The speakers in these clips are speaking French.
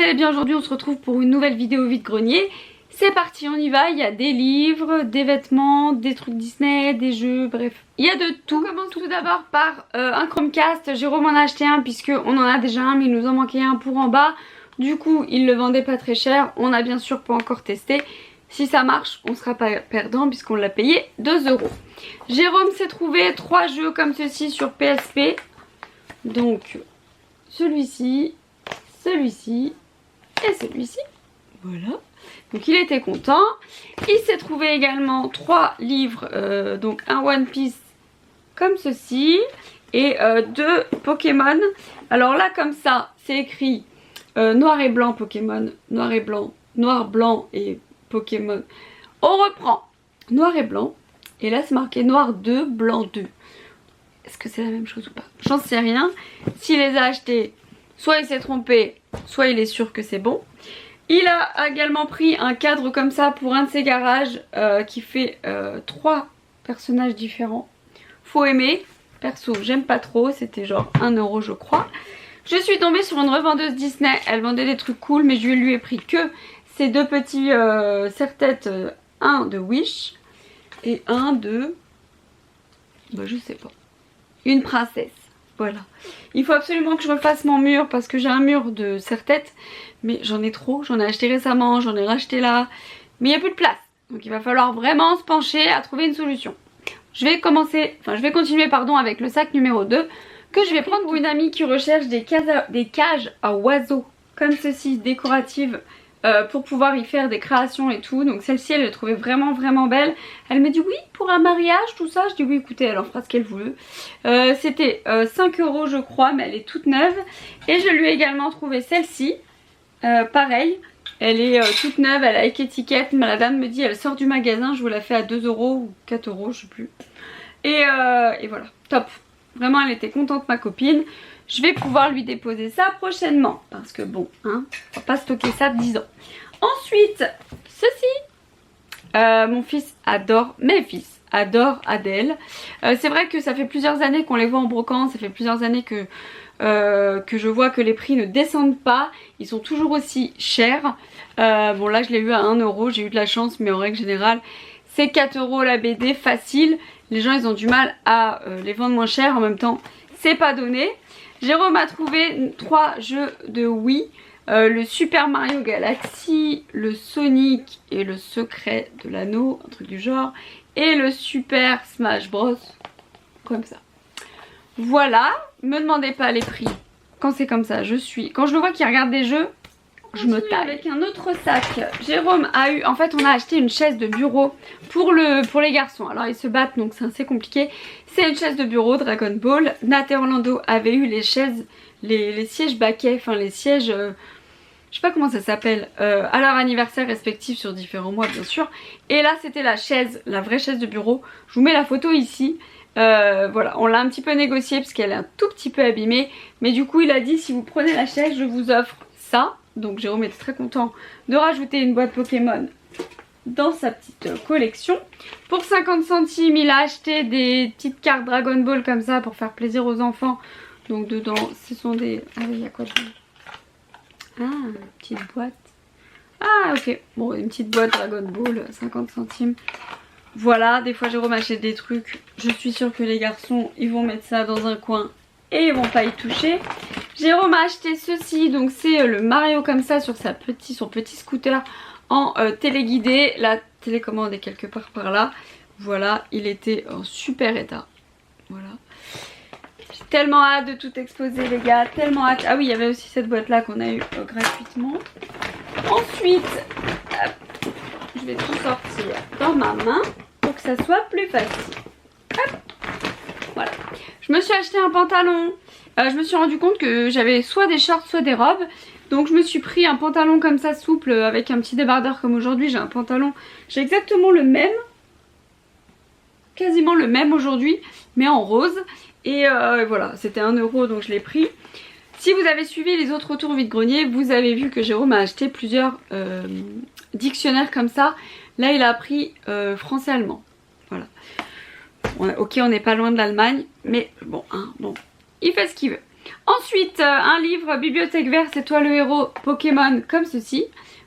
allez bien aujourd'hui, on se retrouve pour une nouvelle vidéo vide-grenier. C'est parti, on y va, il y a des livres, des vêtements, des trucs Disney, des jeux, bref. Il y a de tout. On commence tout d'abord par un Chromecast. Jérôme en a acheté un puisqu'on en a déjà un mais il nous en manquait un pour en bas. Du coup, il le vendait pas très cher, on a bien sûr pas encore testé. Si ça marche, on sera pas perdant puisqu'on l'a payé 2 €. Jérôme s'est trouvé 3 jeux comme ceci sur PSP. Donc, celui-ci, celui-ci et celui-ci. Voilà. Donc il était content. Il s'est trouvé également 3 livres, donc un One Piece comme ceci et 2 Pokémon. Alors là comme ça, c'est écrit noir et blanc Pokémon, noir et blanc, noir, blanc et Pokémon. On reprend noir et blanc et là c'est marqué noir 2, blanc 2. Est-ce que c'est la même chose ou pas? J'en sais rien. S'il les a achetés, soit il s'est trompé, soit il est sûr que c'est bon. Il a également pris un cadre comme ça pour un de ses garages qui fait 3 personnages différents. Faut aimer. Perso, j'aime pas trop. C'était genre 1 € je crois. Je suis tombée sur une revendeuse Disney. Elle vendait des trucs cool mais je lui ai pris que ces 2 petits serre-têtes. Un de Wish et un de... bah je sais pas. Une princesse. Voilà. Il faut absolument que je refasse mon mur parce que j'ai un mur de serre-tête. Mais j'en ai trop. J'en ai acheté récemment. J'en ai racheté là. Mais il n'y a plus de place. Donc il va falloir vraiment se pencher à trouver une solution. Je vais continuer avec le sac numéro 2 que je vais prendre pour une amie qui recherche des cages à oiseaux comme ceci, décoratives. Pour pouvoir y faire des créations et tout. Donc celle-ci elle l'a trouvée vraiment belle. Elle me dit oui pour un mariage tout ça. Je dis oui écoutez elle en fera ce qu'elle veut. C'était 5 € je crois mais elle est toute neuve. Et je lui ai également trouvé celle-ci. Pareil elle est toute neuve, elle a avec étiquette. Mais la dame me dit elle sort du magasin, je vous la fais à 2 € ou 4 € je sais plus. Et voilà, top. Vraiment elle était contente ma copine. Je vais pouvoir lui déposer ça prochainement. Parce que bon, hein, on va pas stocker ça 10 ans. Ensuite, ceci. Mon fils adore, mes fils adorent Adèle. C'est vrai que ça fait plusieurs années qu'on les voit en brocante. Ça fait plusieurs années que je vois que les prix ne descendent pas. Ils sont toujours aussi chers. Bon là je l'ai eu à 1 €. J'ai eu de la chance mais en règle générale c'est 4 € la BD facile. Les gens ils ont du mal à les vendre moins cher. En même temps c'est pas donné. Jérôme a trouvé 3 jeux de Wii, le Super Mario Galaxy, le Sonic et le Secret de l'Anneau, un truc du genre, et le Super Smash Bros, comme ça. Voilà, me demandez pas les prix quand c'est comme ça, quand je le vois qu'il regarde des jeux, je me taille. Avec un autre sac, Jérôme a eu, en fait on a acheté une chaise de bureau pour les garçons. Alors ils se battent donc c'est assez compliqué. C'est une chaise de bureau Dragon Ball. Nat et Orlando avaient eu les chaises, les sièges baquets, enfin les sièges, je sais pas comment ça s'appelle, à leur anniversaire respectif sur différents mois bien sûr. Et là c'était la chaise, la vraie chaise de bureau. Je vous mets la photo ici. Voilà, on l'a un petit peu négocié parce qu'elle est un tout petit peu abîmée. Mais du coup il a dit si vous prenez la chaise je vous offre ça. Donc Jérôme était très content de rajouter une boîte Pokémon dans sa petite collection. Pour 50 centimes il a acheté des petites cartes Dragon Ball comme ça pour faire plaisir aux enfants. Donc dedans ce sont des... ah oui il y a quoi dedans? Ah une petite boîte. Ah ok, bon une petite boîte Dragon Ball 50 centimes. Voilà, des fois Jérôme achète des trucs. Je suis sûre que les garçons ils vont mettre ça dans un coin et ils vont pas y toucher. Jérôme a acheté ceci, donc c'est le Mario comme ça sur son petit scooter en téléguidé. La télécommande est quelque part par là. Voilà, il était en super état. Voilà. J'ai tellement hâte de tout exposer les gars, tellement hâte. Ah oui, il y avait aussi cette boîte là qu'on a eu gratuitement. Ensuite, je vais tout sortir dans ma main pour que ça soit plus facile. Hop. Voilà. Je me suis acheté un pantalon. Je me suis rendu compte que j'avais soit des shorts soit des robes. Donc je me suis pris un pantalon comme ça souple avec un petit débardeur comme aujourd'hui. J'ai un pantalon, j'ai exactement le même. Quasiment le même aujourd'hui mais en rose. Et voilà, c'était 1 € donc je l'ai pris. Si vous avez suivi les autres tours vide-grenier, vous avez vu que Jérôme a acheté plusieurs dictionnaires comme ça. Là il a pris français-allemand. Voilà. Ok, on n'est pas loin de l'Allemagne, mais bon, hein, bon, il fait ce qu'il veut. Ensuite, un livre Bibliothèque Verte, c'est toi le héros Pokémon comme ceci.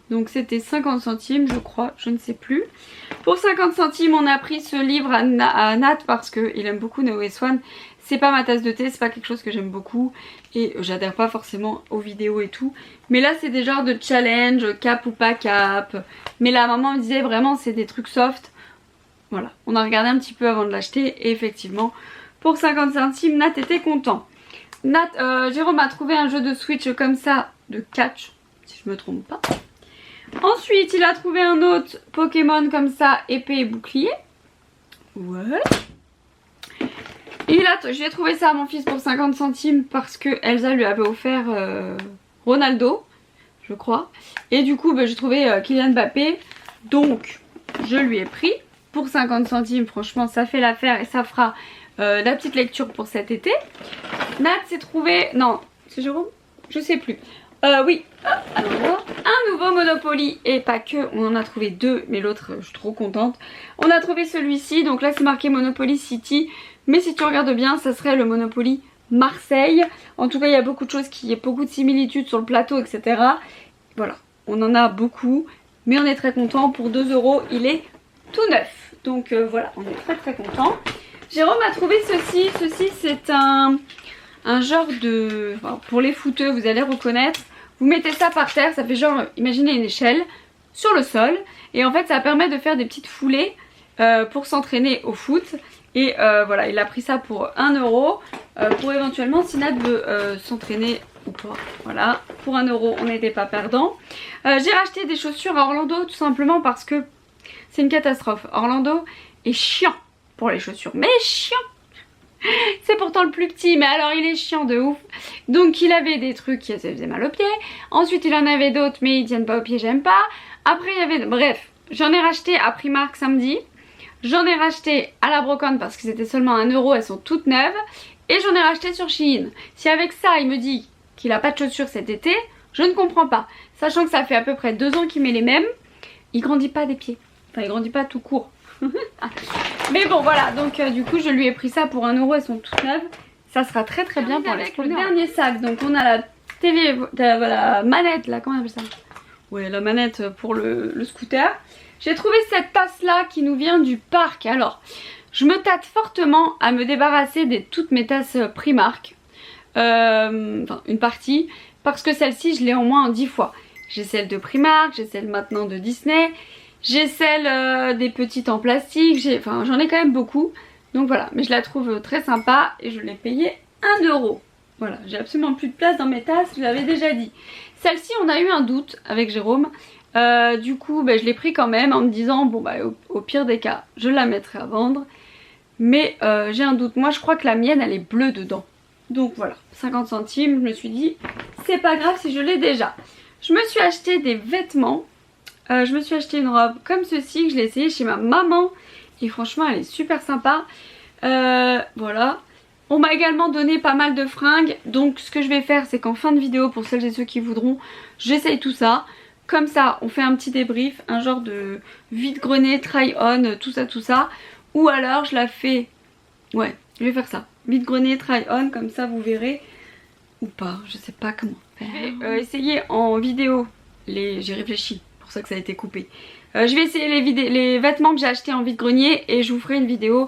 Donc c'était 50 centimes je crois, je ne sais plus. Pour 50 centimes on a pris ce livre à Nat parce qu'il aime beaucoup Neo Swan. C'est pas ma tasse de thé, c'est pas quelque chose que j'aime beaucoup. Et j'adhère pas forcément aux vidéos et tout. Mais là c'est des genres de challenge, cap ou pas cap. Mais la maman me disait vraiment c'est des trucs soft. Voilà, on a regardé un petit peu avant de l'acheter. Et effectivement, pour 50 centimes, Nat était content. Jérôme a trouvé un jeu de Switch comme ça, de catch, si je me trompe pas. Ensuite, il a trouvé un autre Pokémon comme ça, épée et bouclier. Ouais. Et là, j'ai trouvé ça à mon fils pour 50 centimes parce que Elsa lui avait offert Ronaldo, je crois. Et du coup, j'ai trouvé Kylian Mbappé. Donc, je lui ai pris pour 50 centimes. Franchement, ça fait l'affaire et ça fera la petite lecture pour cet été. Nat s'est trouvé... Non, c'est Jérôme? Je sais plus. Oui, alors, un nouveau Monopoly et pas que, on en a trouvé deux mais l'autre je suis trop contente. On a trouvé celui-ci, donc là c'est marqué Monopoly City, mais si tu regardes bien ça serait le Monopoly Marseille. En tout cas il y a beaucoup de choses, il y a beaucoup de similitudes sur le plateau etc. Voilà, on en a beaucoup mais on est très content. Pour 2 € il est tout neuf, donc voilà, on est très content. Jérôme a trouvé ceci, c'est un genre de... Enfin, pour les footeux vous allez reconnaître. Vous mettez ça par terre, ça fait genre, imaginez une échelle sur le sol. Et en fait ça permet de faire des petites foulées pour s'entraîner au foot. Et voilà, il a pris ça pour 1 € pour éventuellement si Nat veut s'entraîner ou pas. Voilà, pour 1 € on n'était pas perdant. J'ai racheté des chaussures à Orlando tout simplement parce que c'est une catastrophe. Orlando est chiant pour les chaussures, mais chiant. C'est pourtant le plus petit, mais alors il est chiant de ouf. Donc il avait des trucs qui faisaient mal aux pieds. Ensuite il en avait d'autres mais ils tiennent pas aux pieds, j'aime pas. Après il y avait... Bref, j'en ai racheté à Primark samedi. J'en ai racheté à la brocante parce que c'était seulement 1 €, elles sont toutes neuves. Et j'en ai racheté sur Shein. Si avec ça il me dit qu'il a pas de chaussures cet été, je ne comprends pas. Sachant que ça fait à peu près 2 ans qu'il met les mêmes. Il grandit pas des pieds. Enfin il grandit pas tout court. Mais bon voilà, donc du coup je lui ai pris ça pour 1 €, elles sont toutes neuves. Ça sera très bien pour les le dernier sac. Donc on a la télé, la manette là, comment on appelle ça? Ouais, la manette pour le scooter. J'ai trouvé cette tasse là qui nous vient du parc. Alors je me tâte fortement à me débarrasser de toutes mes tasses Primark, enfin une partie, parce que celle-ci je l'ai au moins 10 fois. J'ai celle de Primark, j'ai celle maintenant de Disney. J'ai celle des petites en plastique, enfin j'en ai quand même beaucoup. Donc voilà, mais je la trouve très sympa et je l'ai payée 1 €. Voilà, j'ai absolument plus de place dans mes tasses, je l'avais déjà dit. Celle-ci on a eu un doute avec Jérôme. Du coup je l'ai pris quand même en me disant bon au pire des cas je la mettrai à vendre. Mais j'ai un doute, moi je crois que la mienne elle est bleue dedans. Donc voilà, 50 centimes, je me suis dit c'est pas grave si je l'ai déjà. Je me suis acheté des vêtements. Je me suis acheté une robe comme ceci que je l'ai essayée chez ma maman et franchement elle est super sympa. Voilà. On m'a également donné pas mal de fringues, donc ce que je vais faire c'est qu'en fin de vidéo, pour celles et ceux qui voudront, j'essaye tout ça. Comme ça on fait un petit débrief, un genre de vide-grenier, try-on, tout ça. Ou alors je la fais, ouais je vais faire ça, vide-grenier, try-on, comme ça vous verrez. Ou pas, je sais pas comment faire. Je vais essayer en vidéo, j'ai réfléchi. C'est pour ça que ça a été coupé. Je vais essayer les vêtements que j'ai achetés en vide-grenier et je vous ferai une vidéo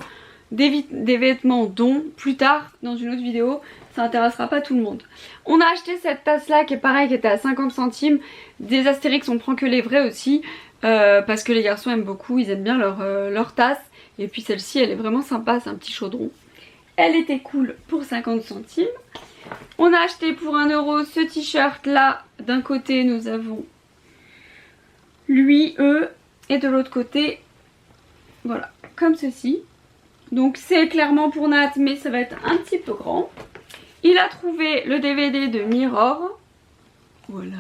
des vêtements dont plus tard dans une autre vidéo. Ça intéressera pas tout le monde. On a acheté cette tasse là qui est pareil, qui était à 50 centimes. Des Astérix, on prend que les vrais aussi parce que les garçons aiment beaucoup, ils aiment bien leur tasse. Et puis celle-ci elle est vraiment sympa, c'est un petit chaudron. Elle était cool pour 50 centimes. On a acheté pour 1 € ce t-shirt là. D'un côté nous avons lui, eux, et de l'autre côté, voilà, comme ceci. Donc c'est clairement pour Nat, mais ça va être un petit peu grand. Il a trouvé le DVD de Mirror. Voilà.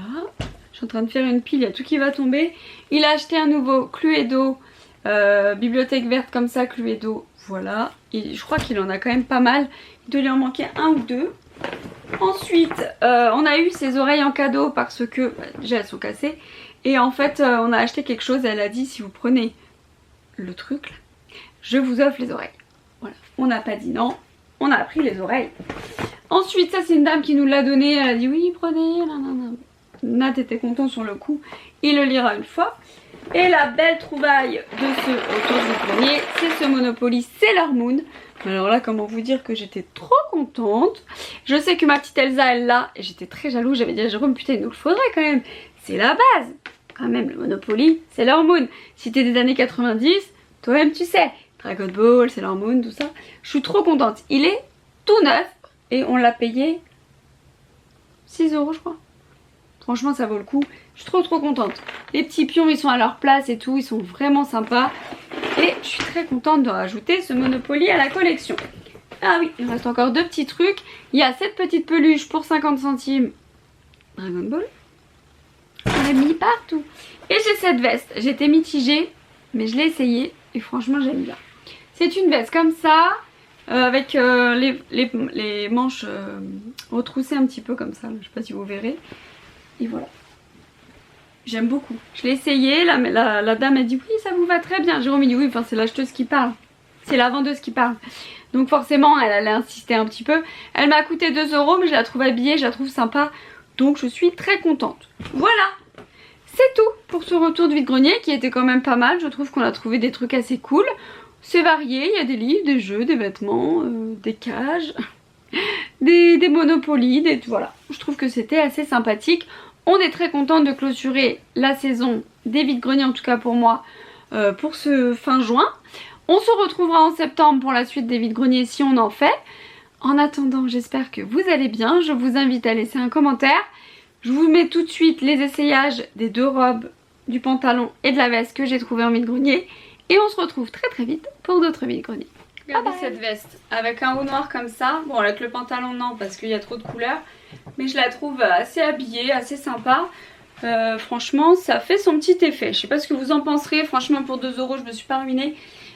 Je suis en train de faire une pile, il y a tout qui va tomber. Il a acheté un nouveau Cluedo, Bibliothèque Verte comme ça, Cluedo. Voilà. Et je crois qu'il en a quand même pas mal. Il doit lui en manquer 1 ou 2. Ensuite, on a eu ses oreilles en cadeau parce que, déjà elles sont cassées. Et en fait on a acheté quelque chose, elle a dit si vous prenez le truc là, je vous offre les oreilles. Voilà, on n'a pas dit non, on a pris les oreilles. Ensuite, ça c'est une dame qui nous l'a donné, elle a dit oui prenez, nanana. Nat était content sur le coup, il le lira une fois. Et la belle trouvaille de ce retour du grenier, c'est ce Monopoly Sailor Moon. Alors là, comment vous dire que j'étais trop contente. Je sais que ma petite Elsa elle l'a et j'étais très jalouse, j'avais dit à Jérôme putain il nous le faudrait quand même. C'est la base, quand même le Monopoly Sailor Moon. Si t'es des années 90, toi-même tu sais, Dragon Ball, Sailor Moon, tout ça. Je suis trop contente, il est tout neuf et on l'a payé 6 € je crois. Franchement ça vaut le coup, je suis trop contente. Les petits pions ils sont à leur place et tout, ils sont vraiment sympas. Et je suis très contente de rajouter ce Monopoly à la collection. Ah oui, il reste encore 2 petits trucs. Il y a cette petite peluche pour 50 centimes Dragon Ball. On l'a mis partout. Et j'ai cette veste, j'étais mitigée, mais je l'ai essayée et franchement j'aime bien. C'est une veste comme ça, avec les manches retroussées un petit peu comme ça, je sais pas si vous verrez. Et voilà. J'aime beaucoup. Je l'ai essayé, la dame a dit oui ça vous va très bien. Jérôme il dit oui, enfin c'est l'acheteuse qui parle. C'est la vendeuse qui parle. Donc forcément elle allait insister un petit peu. Elle m'a coûté 2 € mais je la trouve habillée, je la trouve sympa. Donc je suis très contente. Voilà. C'est tout pour ce retour de vide-grenier qui était quand même pas mal. Je trouve qu'on a trouvé des trucs assez cool. C'est varié, il y a des livres, des jeux, des vêtements, des cages, des Monopoly, voilà. Je trouve que c'était assez sympathique. On est très contente de clôturer la saison des vide-greniers, en tout cas pour moi, pour ce fin juin. On se retrouvera en septembre pour la suite des vide-greniers si on en fait. En attendant, j'espère que vous allez bien. Je vous invite à laisser un commentaire. Je vous mets tout de suite les essayages des 2 robes, du pantalon et de la veste que j'ai trouvé en vide-grenier. Et on se retrouve très vite pour d'autres vide-greniers. Regardez cette veste avec un haut noir comme ça. Bon, avec le pantalon non parce qu'il y a trop de couleurs. Mais je la trouve assez habillée, assez sympa. Franchement, ça fait son petit effet. Je sais pas ce que vous en penserez. Franchement, pour 2 € je me suis pas ruinée.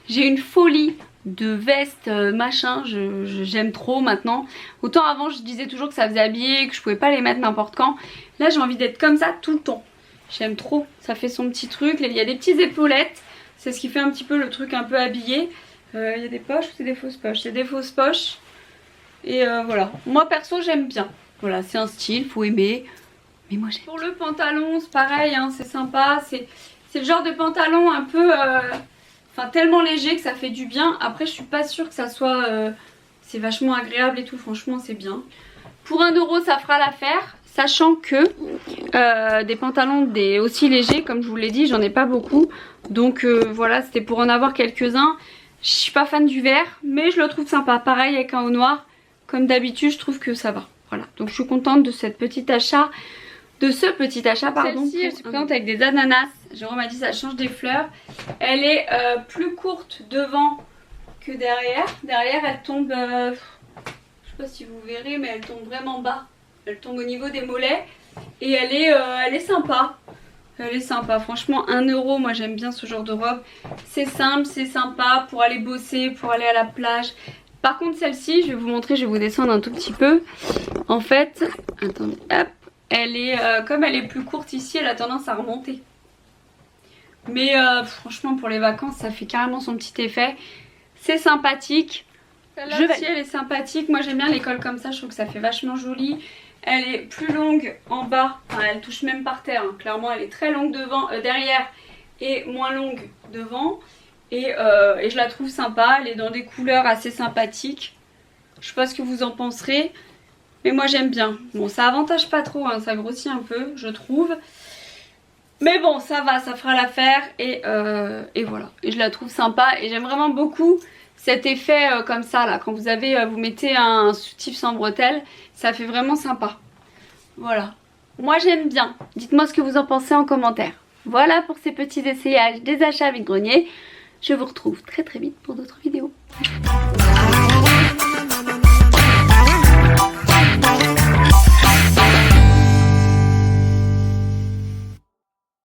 J'ai une folie de vestes, machin. J'aime trop maintenant. Autant avant, je disais toujours que ça faisait habiller, que je pouvais pas les mettre n'importe quand. Là, j'ai envie d'être comme ça tout le temps. J'aime trop. Ça fait son petit truc. Il y a des petites épaulettes. C'est ce qui fait un petit peu le truc un peu habillé. Il y a des poches ou c'est des fausses poches? C'est des fausses poches. Et voilà. Moi, perso, j'aime bien. Voilà, c'est un style, faut aimer. Mais moi j'aime. Pour le pantalon, c'est pareil, hein, c'est sympa. C'est le genre de pantalon un peu... Enfin, tellement léger que ça fait du bien. Après, je suis pas sûre que ça soit... c'est vachement agréable et tout, franchement, c'est bien. Pour 1 €, ça fera l'affaire. Sachant que des pantalons aussi légers, comme je vous l'ai dit, j'en ai pas beaucoup. Donc voilà, c'était pour en avoir quelques-uns. Je suis pas fan du vert, mais je le trouve sympa. Pareil avec un haut noir. Comme d'habitude, je trouve que ça va. Voilà, donc je suis contente de ce petit achat, pardon. Celle-ci, je suis contente avec des ananas. Jérôme m'a dit ça change des fleurs. Elle est plus courte devant que derrière. Derrière, elle tombe, je sais pas si vous verrez, mais elle tombe vraiment bas. Elle tombe au niveau des mollets et elle est sympa. Elle est sympa, franchement 1 €, moi j'aime bien ce genre de robe. C'est simple, c'est sympa pour aller bosser, pour aller à la plage. Par contre celle-ci, je vais vous montrer, je vais vous descendre un tout petit peu. En fait, attendez, hop, elle est, comme elle est plus courte ici, elle a tendance à remonter. Mais franchement pour les vacances, ça fait carrément son petit effet. C'est sympathique. Celle-là aussi elle est sympathique, moi j'aime bien les cols comme ça, je trouve que ça fait vachement joli. Elle est plus longue en bas, enfin, elle touche même par terre, hein. Clairement elle est très longue devant, derrière et moins longue devant. Et je la trouve sympa, elle est dans des couleurs assez sympathiques. Je sais pas ce que vous en penserez, mais moi j'aime bien. Bon, ça avantage pas trop, hein, ça grossit un peu, je trouve. Mais bon, ça va, ça fera l'affaire et voilà. Et je la trouve sympa et j'aime vraiment beaucoup cet effet comme ça là. Quand vous avez, vous mettez un soutif sans bretelles, ça fait vraiment sympa. Voilà. Moi j'aime bien. Dites-moi ce que vous en pensez en commentaire. Voilà pour ces petits essayages des achats vide-grenier. Je vous retrouve très vite pour d'autres vidéos.